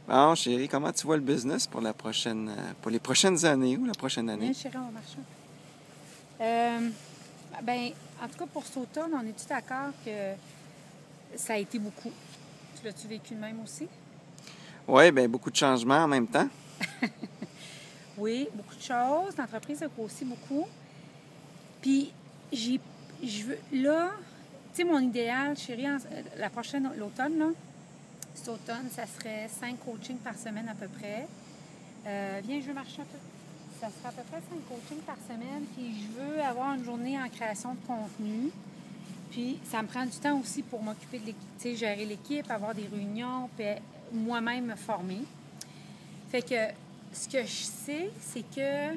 Bon, chérie, comment tu vois le business pour pour les prochaines années ou la prochaine année? Bien, chérie, on marche. Ben, en tout cas, pour cet automne, on est-tu d'accord que ça a été beaucoup? Tu l'as-tu vécu de même aussi? Oui, bien, beaucoup de changements en même temps. Oui, beaucoup de choses. L'entreprise a grossi beaucoup. Puis, je veux, là, tu sais, mon idéal, chérie, l'automne, là, cet automne, ça serait 5 coachings par semaine à peu près. Viens, je veux marcher un peu. Ça sera à peu près 5 coachings par semaine. Puis, je veux avoir une journée en création de contenu. Puis, ça me prend du temps aussi pour m'occuper de l'équipe, tu sais, gérer l'équipe, avoir des réunions, puis moi-même me former. Fait que ce que je sais, c'est que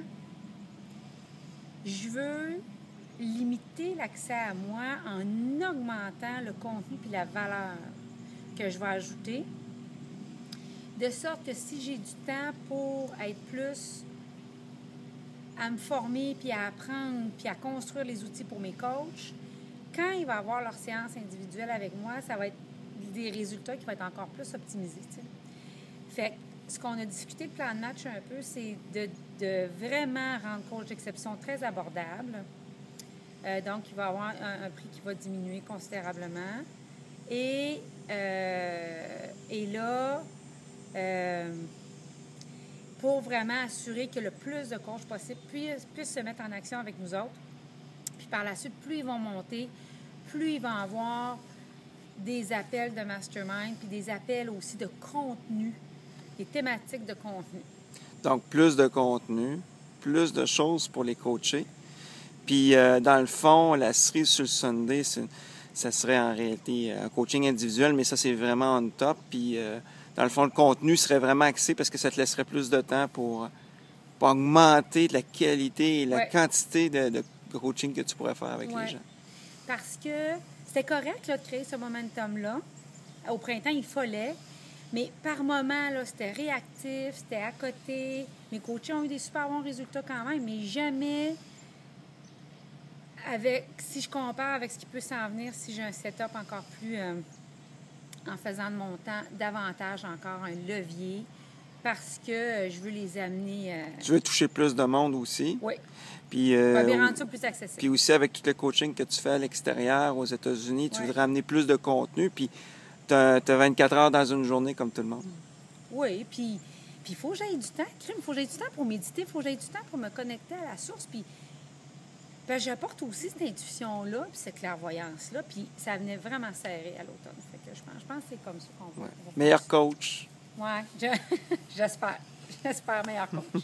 je veux limiter l'accès à moi en augmentant le contenu puis la valeur que je vais ajouter. De sorte que si j'ai du temps pour être plus à me former puis à apprendre puis à construire les outils pour mes coachs, quand ils vont avoir leur séance individuelle avec moi, ça va être des résultats qui vont être encore plus optimisés. T'sais. Fait que ce qu'on a discuté de plan de match un peu, c'est de vraiment rendre coach d'exception très abordable. Donc, il va avoir un prix qui va diminuer considérablement. Et là, pour vraiment assurer que le plus de coachs possible puissent se mettre en action avec nous autres. Puis par la suite, plus ils vont monter, plus ils vont avoir des appels de mastermind, puis des appels aussi de contenu, des thématiques de contenu. Donc, plus de contenu, plus de choses pour les coacher. Puis, dans le fond, la cerise sur le Sunday, ça serait en réalité un coaching individuel, mais ça, c'est vraiment on top. Puis, dans le fond, le contenu serait vraiment axé parce que ça te laisserait plus de temps pour augmenter la qualité et la quantité de coaching que tu pourrais faire avec les gens. Parce que c'était correct là, de créer ce momentum-là. Au printemps, il fallait. Mais par moment, là, c'était réactif, c'était à côté. Mes coachés ont eu des super bons résultats quand même, mais jamais si je compare avec ce qui peut s'en venir, si j'ai un setup encore plus, en faisant de mon temps, davantage encore un levier, parce que je veux les amener... Tu veux toucher plus de monde aussi. Oui. Puis, rendre ça plus accessible. Puis aussi, avec tout le coaching que tu fais à l'extérieur, aux États-Unis, tu voudrais amener plus de contenu, puis tu as 24 heures dans une journée comme tout le monde. Oui, puis il faut que j'aille du temps. Il faut que j'aille du temps pour méditer, il faut que j'aille du temps pour me connecter à la source. Puis j'apporte aussi cette intuition-là, puis cette clairvoyance-là, puis ça venait vraiment serré à l'automne. Fait que je pense que c'est comme ça qu'on va. Meilleur coach. Oui, j'espère. J'espère meilleur coach.